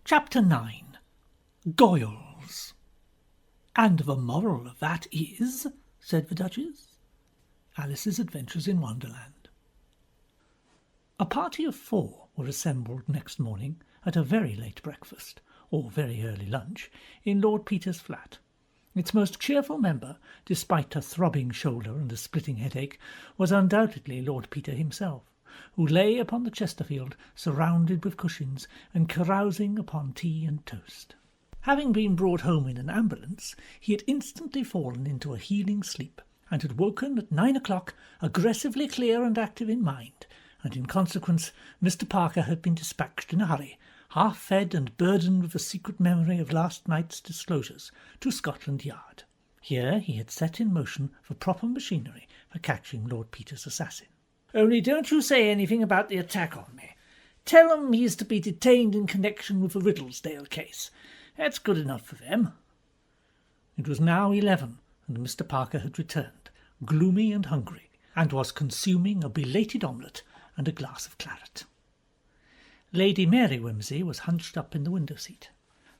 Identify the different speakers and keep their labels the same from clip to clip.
Speaker 1: Chapter 9. Goyles. "And the moral of that is," said the Duchess, Alice's Adventures in Wonderland. A party of 4 were assembled next morning at a very late breakfast, or very early lunch, in Lord Peter's flat. Its most cheerful member, despite a throbbing shoulder and a splitting headache, was undoubtedly Lord Peter himself, who lay upon the Chesterfield, surrounded with cushions, and carousing upon tea and toast. Having been brought home in an ambulance, he had instantly fallen into a healing sleep, and had woken at 9 o'clock, aggressively clear and active in mind, and in consequence Mr. Parker had been dispatched in a hurry, half-fed and burdened with the secret memory of last night's disclosures, to Scotland Yard. Here he had set in motion the proper machinery for catching Lord Peter's assassin. "Only don't you say anything about the attack on me. Tell 'em he's to be detained in connection with the Riddlesdale case. That's good enough for them." It was now 11, and Mr. Parker had returned, gloomy and hungry, and was consuming a belated omelette and a glass of claret. Lady Mary Wimsey was hunched up in the window-seat.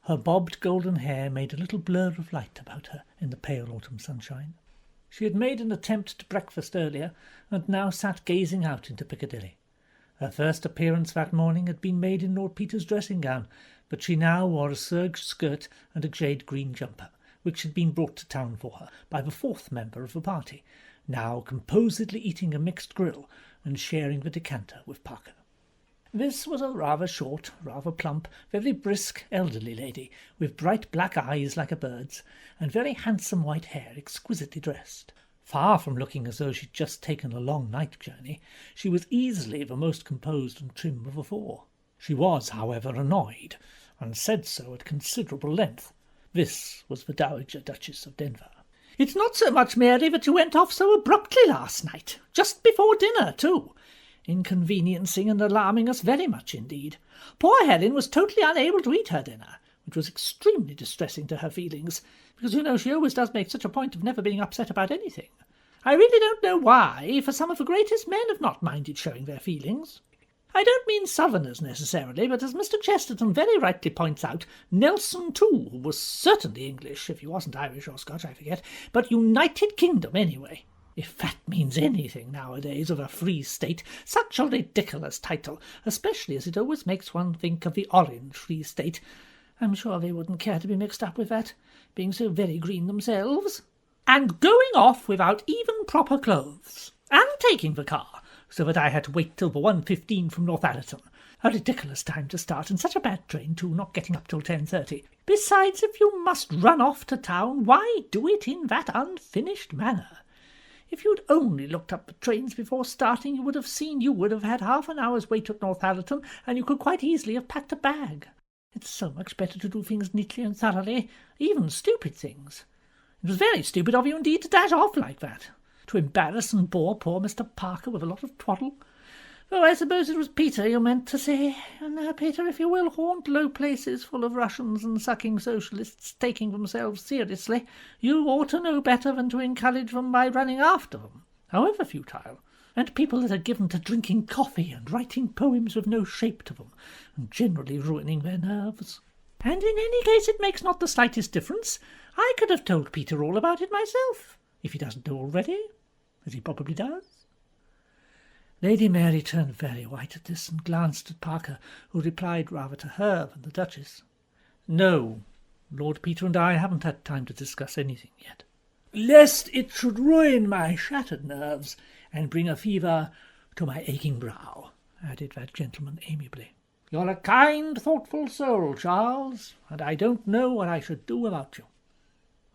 Speaker 1: Her bobbed golden hair made a little blur of light about her in the pale autumn sunshine. She had made an attempt to breakfast earlier, and now sat gazing out into Piccadilly. Her first appearance that morning had been made in Lord Peter's dressing-gown, but she now wore a serge skirt and a jade-green jumper, which had been brought to town for her by the 4th member of the party, now composedly eating a mixed grill and sharing the decanter with Parker. This was a rather short, rather plump, very brisk, elderly lady, with bright black eyes like a bird's, and very handsome white hair, exquisitely dressed. Far from looking as though she'd just taken a long night journey, she was easily the most composed and trim of the 4. She was, however, annoyed, and said so at considerable length. This was the Dowager Duchess of Denver. "It's not so much, Mary, that you went off so abruptly last night, just before dinner, too. Inconveniencing and alarming us very much indeed. Poor Helen was totally unable to eat her dinner, which was extremely distressing to her feelings, because, you know, she always does make such a point of never being upset about anything. I really don't know why, for some of the greatest men have not minded showing their feelings. I don't mean Southerners necessarily, but as Mr. Chesterton very rightly points out, Nelson too was certainly English, if he wasn't Irish or Scotch, I forget, but United Kingdom anyway. If that means anything nowadays of a free state, such a ridiculous title, especially as it always makes one think of the Orange Free State. I'm sure they wouldn't care to be mixed up with that, being so very green themselves. And going off without even proper clothes, and taking the car, so that I had to wait till the 1:15 from Northallerton. A ridiculous time to start, and such a bad train too, not getting up till 10:30. Besides, if you must run off to town, why do it in that unfinished manner? If you'd only looked up the trains before starting, you would have seen you would have had half an hour's wait at Northallerton, and you could quite easily have packed a bag. It's so much better to do things neatly and thoroughly, even stupid things. It was very stupid of you indeed to dash off like that, to embarrass and bore poor Mr. Parker with a lot of twaddle. Though I suppose it was Peter you meant to say. And now, Peter, if you will haunt low places full of Russians and sucking socialists taking themselves seriously, you ought to know better than to encourage them by running after them, however futile, and people that are given to drinking coffee and writing poems with no shape to them, and generally ruining their nerves. And in any case it makes not the slightest difference. I could have told Peter all about it myself, if he doesn't know already, as he probably does." Lady Mary turned very white at this, and glanced at Parker, who replied rather to her than the Duchess. "No, Lord Peter and I haven't had time to discuss anything yet." "Lest it should ruin my shattered nerves, and bring a fever to my aching brow," added that gentleman amiably. "You're a kind, thoughtful soul, Charles, and I don't know what I should do without you.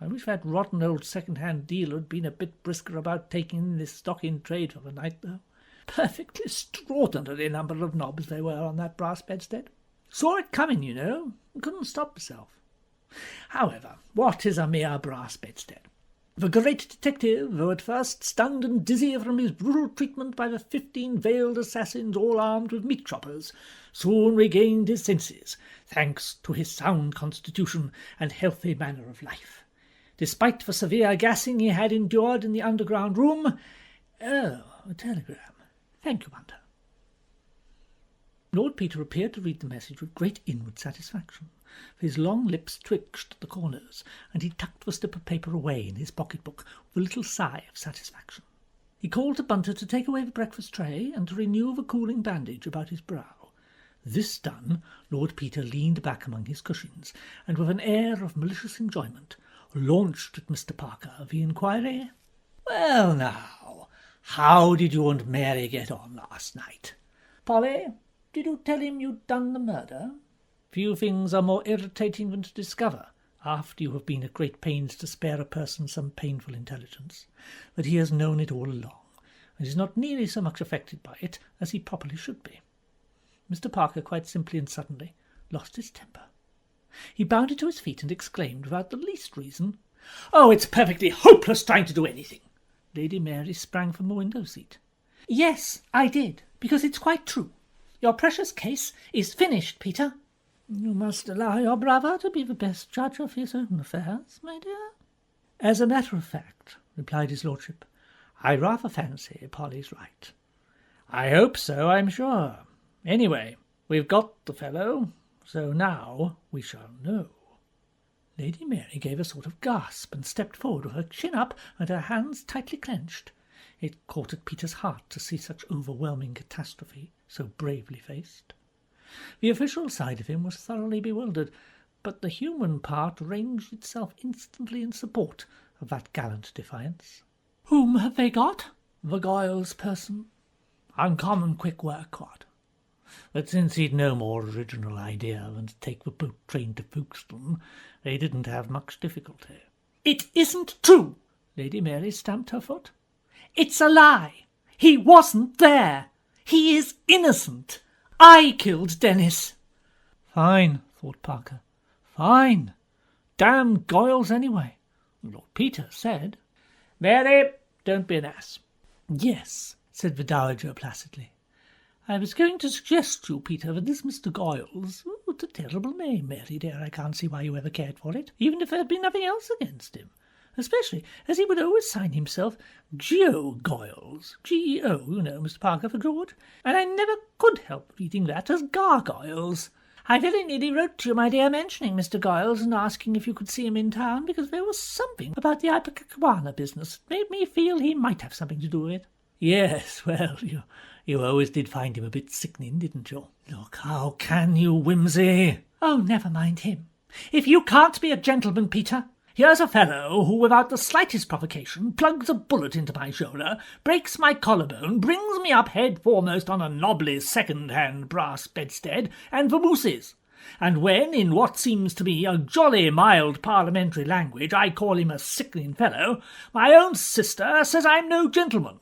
Speaker 1: I wish that rotten old second-hand dealer had been a bit brisker about taking in this stock-in-trade for the night, though. Perfectly extraordinary number of knobs there were on that brass bedstead. Saw it coming, you know, and couldn't stop myself. However, what is a mere brass bedstead? The great detective, though at first stunned and dizzy from his brutal treatment by the 15 veiled assassins all armed with meat choppers, soon regained his senses, thanks to his sound constitution and healthy manner of life. Despite the severe gassing he had endured in the underground room— Oh, a telegram. Thank you, Hunter." Lord Peter appeared to read the message with great inward satisfaction, for his long lips twitched at the corners, and he tucked the slip of paper away in his pocket-book with a little sigh of satisfaction. He called to Bunter to take away the breakfast tray and to renew the cooling bandage about his brow. This done, Lord Peter leaned back among his cushions, and with an air of malicious enjoyment launched at Mr. Parker the inquiry, "Well now, how did you and Mary get on last night? Polly, did you tell him you'd done the murder? Few things are more irritating than to discover, after you have been at great pains to spare a person some painful intelligence, that he has known it all along, and is not nearly so much affected by it as he properly should be." Mr. Parker quite simply and suddenly lost his temper. He bounded to his feet and exclaimed, without the least reason, "Oh, it's perfectly hopeless trying to do anything!" Lady Mary sprang from the window-seat. "Yes, I did, because it's quite true. Your precious case is finished, Peter." "You must allow your brother to be the best judge of his own affairs, my dear." "As a matter of fact," replied his lordship, "I rather fancy Polly's right." "I hope so, I'm sure. Anyway, we've got the fellow, so now we shall know." Lady Mary gave a sort of gasp and stepped forward with her chin up and her hands tightly clenched. It caught at Peter's heart to see such overwhelming catastrophe so bravely faced. The official side of him was thoroughly bewildered, but the human part ranged itself instantly in support of that gallant defiance. "Whom have they got?" "The Goyle's person. Uncommon quick work, what? But since he'd no more original idea than to take the boat train to Folkestone, they didn't have much difficulty." "It isn't true!" Lady Mary stamped her foot. "It's a lie! He wasn't there! He is innocent! I killed Dennis!" "Fine," thought Parker. "Fine. Damn Goyles anyway. Lord Peter said—" "Mary, don't be an ass." "Yes," said the Dowager placidly. "I was going to suggest to you, Peter, that this Mr. Goyles— it's a terrible name, Mary dear. I can't see why you ever cared for it, even if there had been nothing else against him, especially as he would always sign himself Geo Goyles, G-E-O, you know, Mr. Parker, for George, and I never could help reading that as Gargoyles. I very nearly wrote to you, my dear, mentioning Mr. Goyles and asking if you could see him in town, because there was something about the Ipecacuanha business that made me feel he might have something to do with it." "Yes, well, you always did find him a bit sickening, didn't you?" "Look, how can you, Whimsy?" "Oh, never mind him. If you can't be a gentleman, Peter, here's a fellow who, without the slightest provocation, plugs a bullet into my shoulder, breaks my collarbone, brings me up head foremost on a knobbly second-hand brass bedstead, and vamooses. And when, in what seems to me a jolly mild parliamentary language, I call him a sickening fellow, my own sister says I'm no gentleman.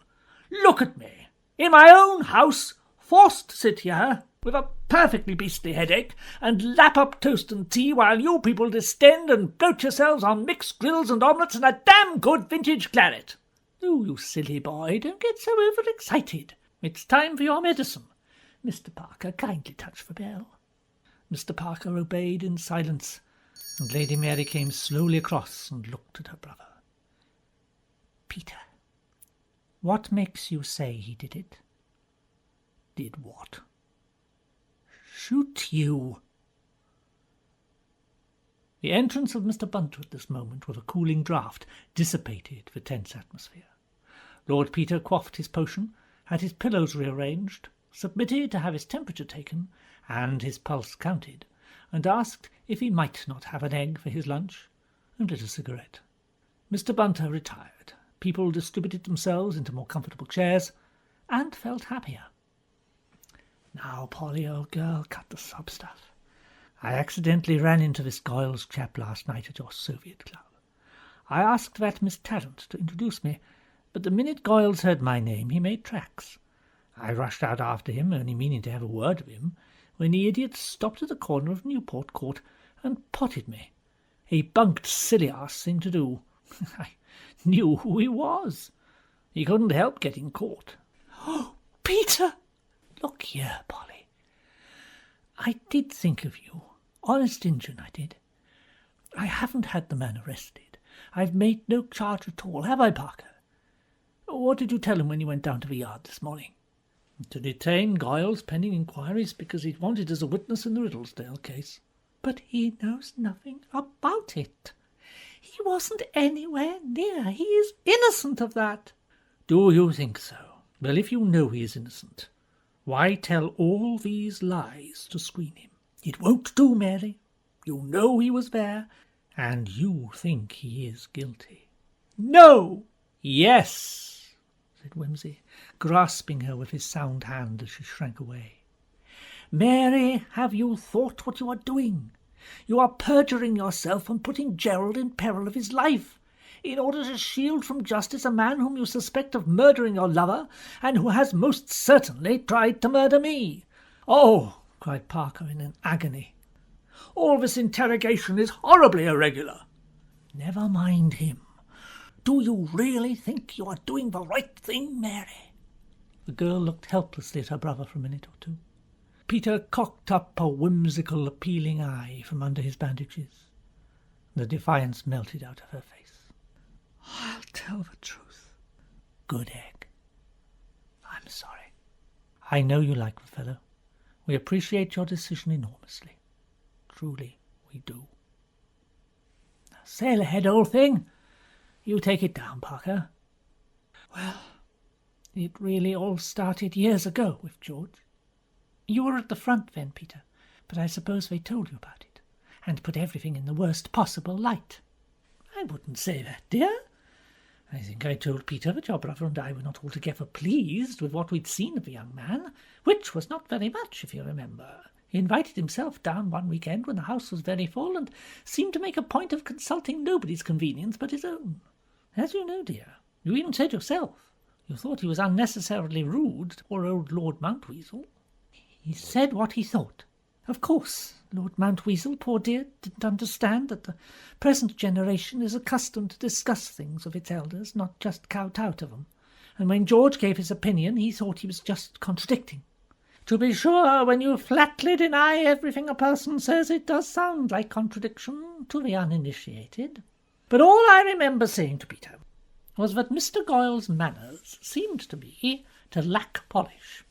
Speaker 1: Look at me, in my own house, forced to sit here, with a perfectly beastly headache, and lap up toast and tea while you people distend and bloat yourselves on mixed grills and omelettes and a damn good vintage claret. Oh, you silly boy, don't get so overexcited. It's time for your medicine. Mr. Parker, kindly touch the bell." Mr. Parker obeyed in silence, and Lady Mary came slowly across and looked at her brother. "Peter, what makes you say he did it?" "Did what?" "Shoot you." The entrance of Mr. Bunter at this moment with a cooling draught dissipated the tense atmosphere. Lord Peter quaffed his potion, had his pillows rearranged, submitted to have his temperature taken and his pulse counted, and asked if he might not have an egg for his lunch, and lit a cigarette. Mr. Bunter retired. People distributed themselves into more comfortable chairs, and felt happier. "Now, Polly, old girl, cut the sob stuff. I accidentally ran into this Goyles chap last night at your Soviet Club. I asked that Miss Tarrant to introduce me, but the minute Goyles heard my name he made tracks. I rushed out after him, only meaning to have a word with him, when the idiot stopped at the corner of Newport Court and potted me. A bunked silly-ass thing to do. I knew who he was. He couldn't help getting caught." "Oh, Peter!" "Look here, Polly. I did think of you. Honest Injun, I did. I haven't had the man arrested. I've made no charge at all, have I, Parker? What did you tell him when you went down to the yard this morning?" To detain Giles pending inquiries because he'd wanted as a witness in the Riddlesdale case. But he knows nothing about it. He wasn't anywhere near. He is innocent of that. Do you think so? Well, if you know he is innocent, why tell all these lies to screen him? It won't do, Mary. You know he was there, and you think he is guilty. No! Yes, said Wimsey, grasping her with his sound hand as she shrank away. Mary, have you thought what you are doing? You are perjuring yourself and putting Gerald in peril of his life, in order to shield from justice a man whom you suspect of murdering your lover, and who has most certainly tried to murder me. Oh, cried Parker in an agony. All this interrogation is horribly irregular. Never mind him. Do you really think you are doing the right thing, Mary? The girl looked helplessly at her brother for a minute or two. Peter cocked up a whimsical, appealing eye from under his bandages. The defiance melted out of her face. I'll tell the truth. Good egg. I'm sorry. I know you like the fellow. We appreciate your decision enormously. Truly, we do. Now, sail ahead, old thing. You take it down, Parker. Well, it really all started years ago with George. You were at the front then, Peter, but I suppose they told you about it, and put everything in the worst possible light. I wouldn't say that, dear. I think I told Peter that your brother and I were not altogether pleased with what we'd seen of the young man, which was not very much, if you remember. He invited himself down one weekend when the house was very full, and seemed to make a point of consulting nobody's convenience but his own. As you know, dear, you even said yourself, you thought he was unnecessarily rude to poor old Lord Mountweasel. He said what he thought. Of course, Lord Mountweasel, poor dear, didn't understand that the present generation is accustomed to discuss things with its elders, not just kowtow to them. And when George gave his opinion, he thought he was just contradicting. To be sure, when you flatly deny everything a person says, it does sound like contradiction to the uninitiated. But all I remember saying to Peter was that Mr. Goyle's manners seemed to me to lack polish,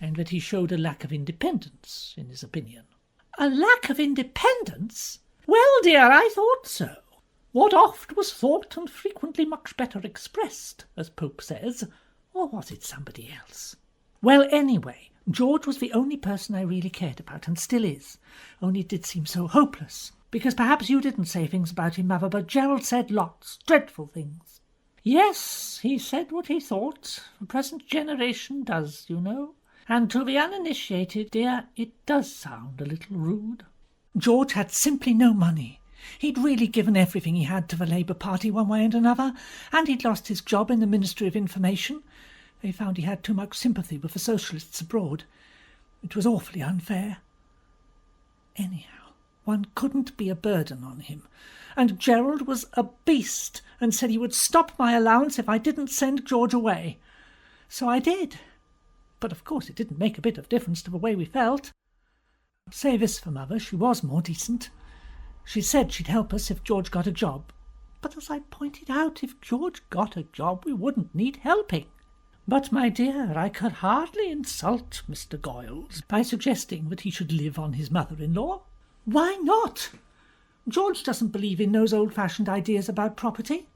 Speaker 1: and that he showed a lack of independence in his opinion. A lack of independence? Well, dear, I thought so. What oft was thought and frequently much better expressed, as Pope says, or was it somebody else? Well, anyway, George was the only person I really cared about, and still is, only it did seem so hopeless, because perhaps you didn't say things about him, Mother, but Gerald said lots, dreadful things. Yes, he said what he thought. The present generation does, you know. And to the uninitiated, dear, it does sound a little rude. George had simply no money. He'd really given everything he had to the Labour Party one way and another, and he'd lost his job in the Ministry of Information. They found he had too much sympathy with the Socialists abroad. It was awfully unfair. Anyhow, one couldn't be a burden on him, and Gerald was a beast and said he would stop my allowance if I didn't send George away. So I did. But of course it didn't make a bit of difference to the way we felt. Say this for Mother, she was more decent. She said she'd help us if George got a job. But as I pointed out, if George got a job, we wouldn't need helping. But, my dear, I could hardly insult Mr. Goyles by suggesting that he should live on his mother-in-law. Why not? George doesn't believe in those old-fashioned ideas about property.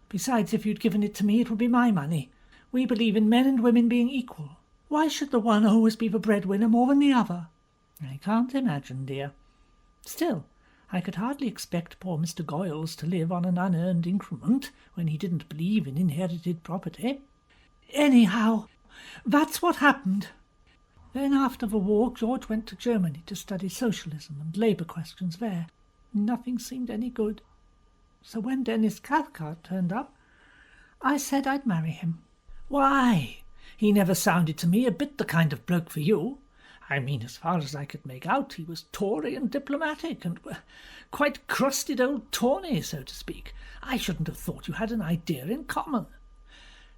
Speaker 1: Besides, if you'd given it to me, it would be my money. We believe in men and women being equal. Why should the one always be the breadwinner more than the other? I can't imagine, dear. Still, I could hardly expect poor Mr. Goyles to live on an unearned increment when he didn't believe in inherited property. Anyhow, that's what happened. Then after the war, George went to Germany to study socialism and labour questions there. Nothing seemed any good. So when Dennis Cathcart turned up, I said I'd marry him. Why? He never sounded to me a bit the kind of bloke for you. I mean, as far as I could make out, he was Tory and diplomatic, and quite crusted old tawny, so to speak. I shouldn't have thought you had an idea in common.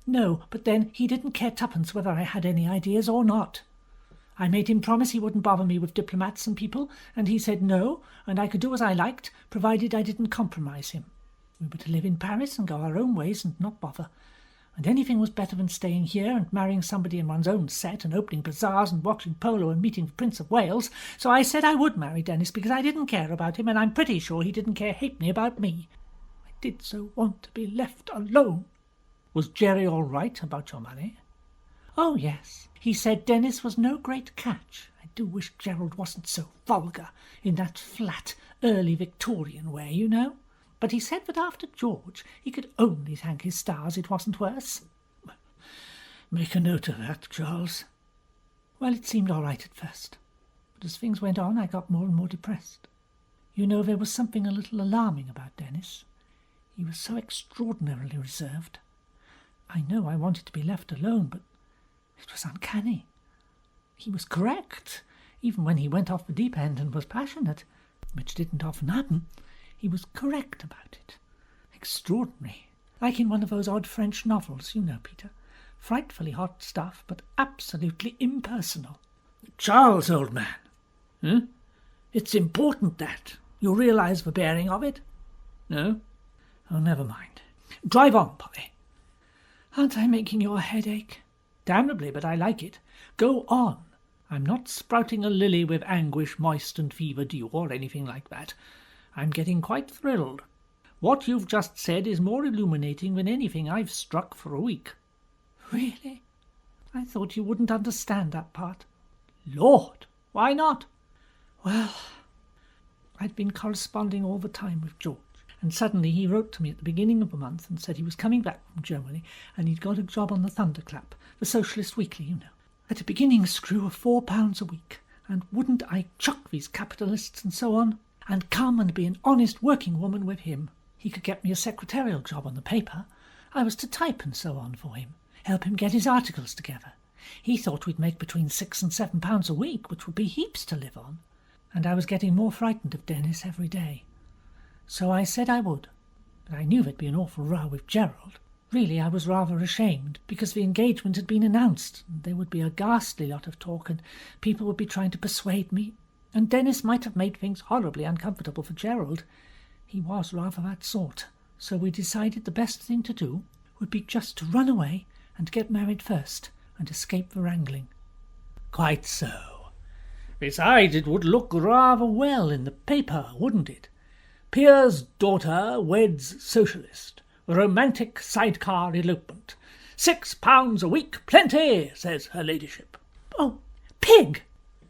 Speaker 1: No, but then he didn't care twopence whether I had any ideas or not. I made him promise he wouldn't bother me with diplomats and people, and he said no, and I could do as I liked, provided I didn't compromise him. We were to live in Paris and go our own ways and not bother. and anything was better than staying here and marrying somebody in one's own set and opening bazaars and watching polo and meeting the Prince of Wales, so I said I would marry Dennis because I didn't care about him, and I'm pretty sure he didn't care halfpenny about me. I did so want to be left alone. Was Jerry all right about your money? Oh, yes. He said Dennis was no great catch. I do wish Gerald wasn't so vulgar, in that flat, early Victorian way, you know. But he said that after George he could only thank his stars it wasn't worse. Make a note of that, Charles. Well, it seemed all right at first, but as things went on I got more and more depressed. You know, there was something a little alarming about Dennis. He was so extraordinarily reserved. I know I wanted to be left alone, but it was uncanny. He was correct, even when he went off the deep end and was passionate, which didn't often happen. He was correct about it. Extraordinary. Like in one of those odd French novels, you know, Peter. Frightfully hot stuff, but absolutely impersonal. Charles, old man. It's important that you realise the bearing of it. No? Oh, never mind. Drive on, Polly. Aren't I making your head ache? Damnably, but I like it. Go on. I'm not sprouting a lily with anguish, moist and fever dew, or anything like that. I'm getting quite thrilled. What you've just said is more illuminating than anything I've struck for a week. Really? I thought you wouldn't understand that part. Lord, why not? Well, I'd been corresponding all the time with George, and suddenly he wrote to me at the beginning of the month and said he was coming back from Germany and he'd got a job on the Thunderclap, the Socialist Weekly, you know, at a beginning screw of £4 a week, and wouldn't I chuck these capitalists and so on, and come and be an honest working woman with him. He could get me a secretarial job on the paper. I was to type and so on for him, help him get his articles together. He thought we'd make between £6 and £7 a week, which would be heaps to live on, and I was getting more frightened of Dennis every day. So I said I would, but I knew there'd be an awful row with Gerald. Really, I was rather ashamed, because the engagement had been announced, and there would be a ghastly lot of talk, and people would be trying to persuade me, and Dennis might have made things horribly uncomfortable for Gerald. He was rather that sort, so we decided the best thing to do would be just to run away and get married first, and escape the wrangling. Quite so. Besides, it would look rather well in the paper, wouldn't it? Peer's daughter weds socialist. Romantic sidecar elopement. £6 a week, plenty, says her ladyship. Oh, pig!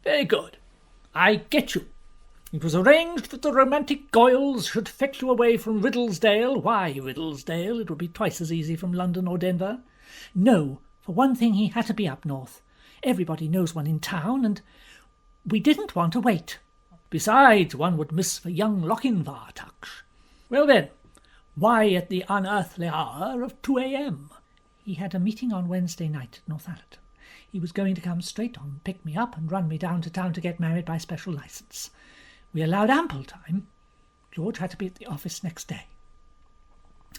Speaker 1: Very good. I get you. It was arranged that the romantic Goyles should fetch you away from Riddlesdale. Why Riddlesdale? It would be twice as easy from London or Denver. No, for one thing he had to be up north. Everybody knows one in town, and we didn't want to wait. Besides, one would miss the young Lochinvar touch. Well then, why at the unearthly hour of 2 a.m? He had a meeting on Wednesday night at Northallerton. He was going to come straight on, pick me up, and run me down to town to get married by special licence. We allowed ample time. George had to be at the office next day.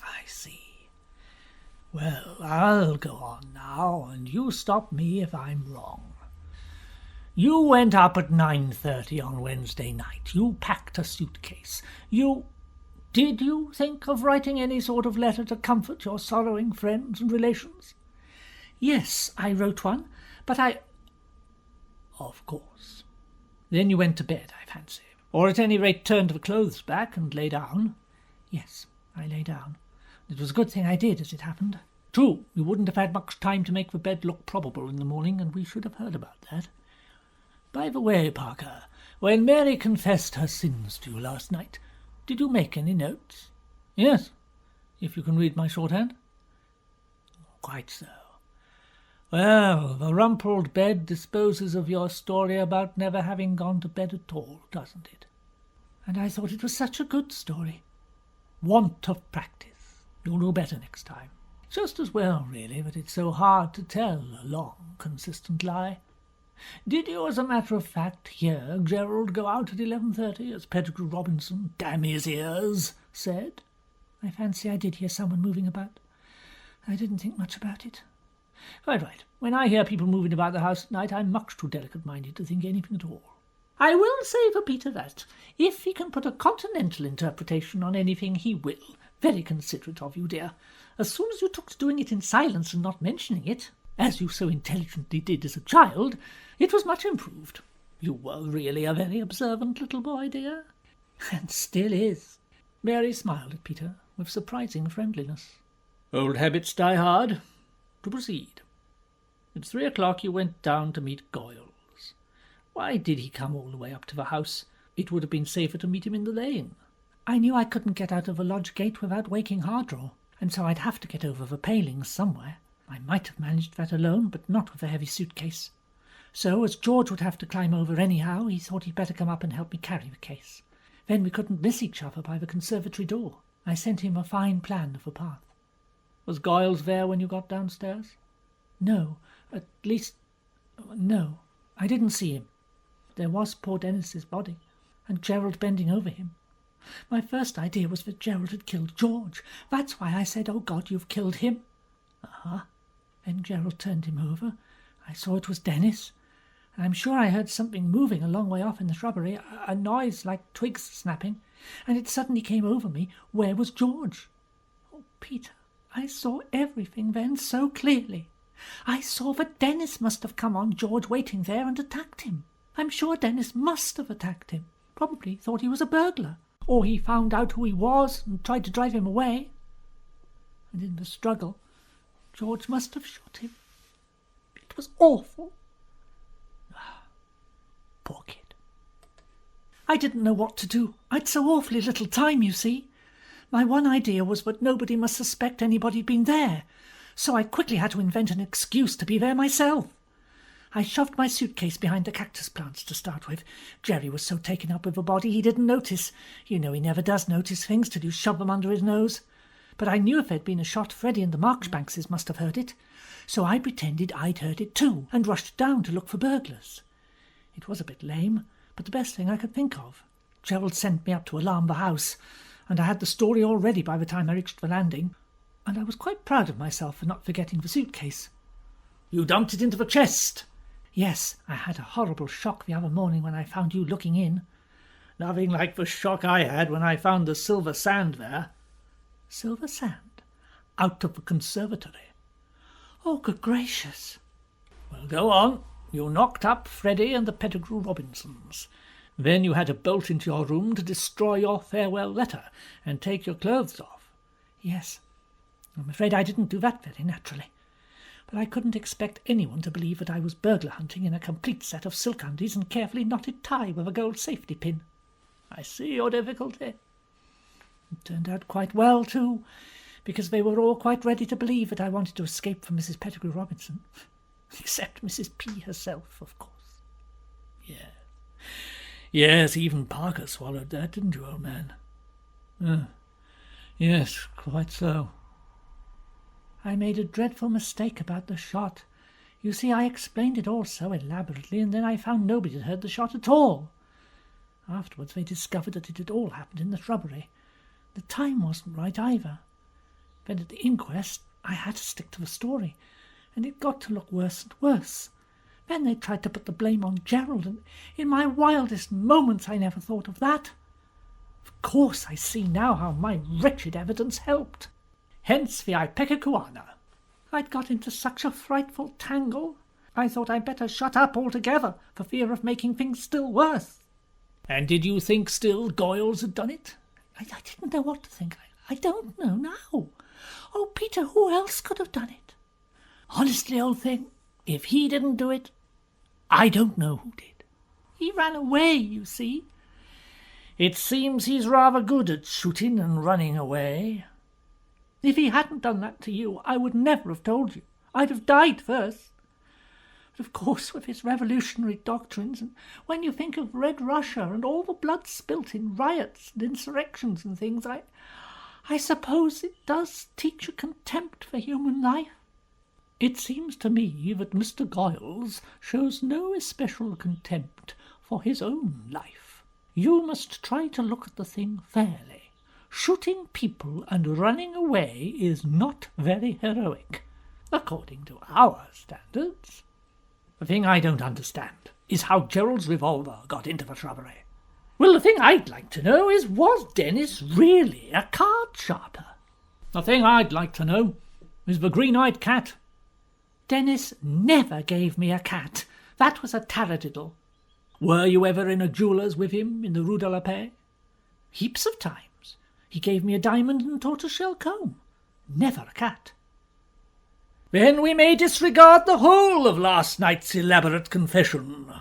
Speaker 1: I see. Well, I'll go on now, and you stop me if I'm wrong. You went up at 9:30 on Wednesday night. You packed a suitcase. Did you think of writing any sort of letter to comfort your sorrowing friends and relations? Yes, I wrote one, but Of course. Then you went to bed, I fancy. Or at any rate turned the clothes back and lay down. Yes, I lay down. It was a good thing I did, as it happened. True, you wouldn't have had much time to make the bed look probable in the morning, and we should have heard about that. By the way, Parker, when Mary confessed her sins to you last night, did you make any notes? Yes, if you can read my shorthand. Quite so. Well, the rumpled bed disposes of your story about never having gone to bed at all, doesn't it? And I thought it was such a good story. Want of practice. You'll do better next time. Just as well, really, that it's so hard to tell a long, consistent lie. Did you, as a matter of fact, hear Gerald go out at 11:30, as Pettigrew Robinson, damn his ears, said? I fancy I did hear someone moving about. I didn't think much about it. Quite right. When I hear people moving about the house at night, I'm much too delicate-minded to think anything at all. I will say for Peter that, if he can put a continental interpretation on anything, he will. Very considerate of you, dear. As soon as you took to doing it in silence and not mentioning it, as you so intelligently did as a child, it was much improved. You were really a very observant little boy, dear. And still is. Mary smiled at Peter with surprising friendliness. Old habits die hard. To proceed. At 3 o'clock you went down to meet Goyles. Why did he come all the way up to the house? It would have been safer to meet him in the lane. I knew I couldn't get out of the lodge gate without waking Hardraw, and so I'd have to get over the palings somewhere. I might have managed that alone, but not with a heavy suitcase. So, as George would have to climb over anyhow, he thought he'd better come up and help me carry the case. Then we couldn't miss each other by the conservatory door. I sent him a fine plan of the path. Was Goyles there when you got downstairs? No, at least, no, I didn't see him. There was poor Dennis's body, and Gerald bending over him. My first idea was that Gerald had killed George. That's why I said, "Oh God, you've killed him." Then Gerald turned him over. I saw it was Dennis, and I'm sure I heard something moving a long way off in the shrubbery, a noise like twigs snapping, and it suddenly came over me, where was George? Oh, Peter, I saw everything then so clearly. I saw that Dennis must have come on George waiting there and attacked him. I'm sure Dennis must have attacked him. Probably thought he was a burglar. Or he found out who he was and tried to drive him away. And in the struggle, George must have shot him. It was awful. Poor kid. I didn't know what to do. I'd so awfully little time, you see. My one idea was that nobody must suspect anybody'd been there, so I quickly had to invent an excuse to be there myself. I shoved my suitcase behind the cactus plants to start with. Jerry was so taken up with the body he didn't notice. You know he never does notice things till you shove them under his nose. But I knew if there'd been a shot, Freddie and the Marchbankses must have heard it. So I pretended I'd heard it too, and rushed down to look for burglars. It was a bit lame, but the best thing I could think of. Gerald sent me up to alarm the house, and I had the story all ready by the time I reached the landing, and I was quite proud of myself for not forgetting the suitcase. You dumped it into the chest? Yes, I had a horrible shock the other morning when I found you looking in. Nothing like the shock I had when I found the silver sand there. Silver sand? Out of the conservatory. Oh, good gracious. Well, go on. You knocked up Freddie and the Pettigrew Robinsons. Then you had to bolt into your room to destroy your farewell letter and take your clothes off. Yes, I'm afraid I didn't do that very naturally. But I couldn't expect anyone to believe that I was burglar hunting in a complete set of silk undies and carefully knotted tie with a gold safety pin. I see your difficulty. It turned out quite well, too, because they were all quite ready to believe that I wanted to escape from Mrs. Pettigrew Robinson. Except Mrs. P. herself, of course. Yes, even Parker swallowed that, didn't you, old man? Yes, quite so. I made a dreadful mistake about the shot. You see, I explained it all so elaborately, and then I found nobody had heard the shot at all. Afterwards they discovered that it had all happened in the shrubbery. The time wasn't right either. Then at the inquest I had to stick to the story, and it got to look worse and worse. Then they tried to put the blame on Gerald, and in my wildest moments I never thought of that. Of course I see now how my wretched evidence helped. Hence the ipecacuanha. I'd got into such a frightful tangle, I thought I'd better shut up altogether for fear of making things still worse. And did you think still Goyles had done it? I didn't know what to think. I don't know now. Oh, Peter, who else could have done it? Honestly, old thing, if he didn't do it, I don't know who did. He ran away, you see. It seems he's rather good at shooting and running away. If he hadn't done that to you, I would never have told you. I'd have died first. But of course, with his revolutionary doctrines, and when you think of Red Russia and all the blood spilt in riots and insurrections and things, I suppose it does teach a contempt for human life. It seems to me that Mr. Goyles shows no especial contempt for his own life. You must try to look at the thing fairly. Shooting people and running away is not very heroic, according to our standards. The thing I don't understand is how Gerald's revolver got into the shrubbery. Well, the thing I'd like to know is, was Dennis really a card sharper? The thing I'd like to know is the green-eyed cat. Dennis never gave me a cat. That was a taradiddle. Were you ever in a jeweller's with him in the Rue de la Paix? Heaps of times. He gave me a diamond and tortoiseshell comb. Never a cat. Then we may disregard the whole of last night's elaborate confession.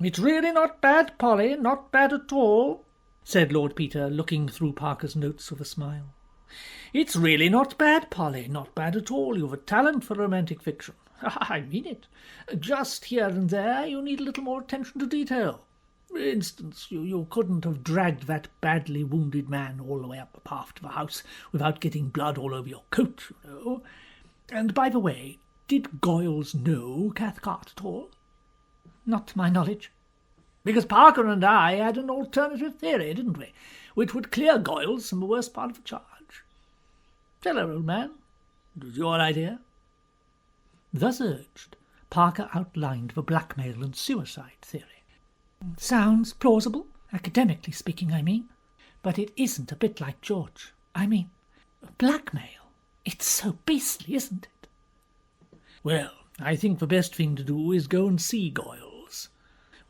Speaker 1: It's really not bad, Polly, not bad at all, said Lord Peter, looking through Parker's notes with a smile. It's really not bad, Polly, not bad at all. You've a talent for romantic fiction. I mean it. Just here and there you need a little more attention to detail. For instance, you couldn't have dragged that badly wounded man all the way up the path to the house without getting blood all over your coat, you know. And, by the way, did Goyles know Cathcart at all? Not to my knowledge. Because Parker and I had an alternative theory, didn't we, which would clear Goyles from the worst part of the charge. Tell her, old man. It was your idea. Thus urged, Parker outlined the blackmail and suicide theory. Sounds plausible, academically speaking, I mean. But it isn't a bit like George. I mean, blackmail. It's so beastly, isn't it? Well, I think the best thing to do is go and see Goyles.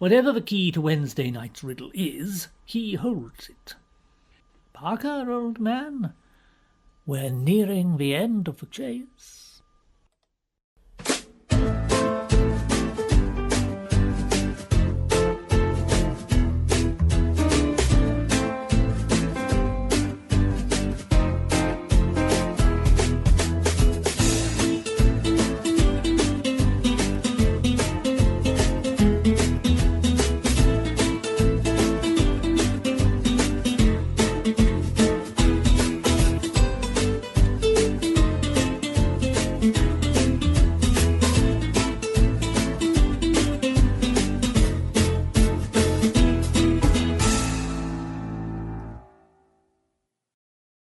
Speaker 1: Whatever the key to Wednesday night's riddle is, he holds it. Parker, old man, we're nearing the end of the chase.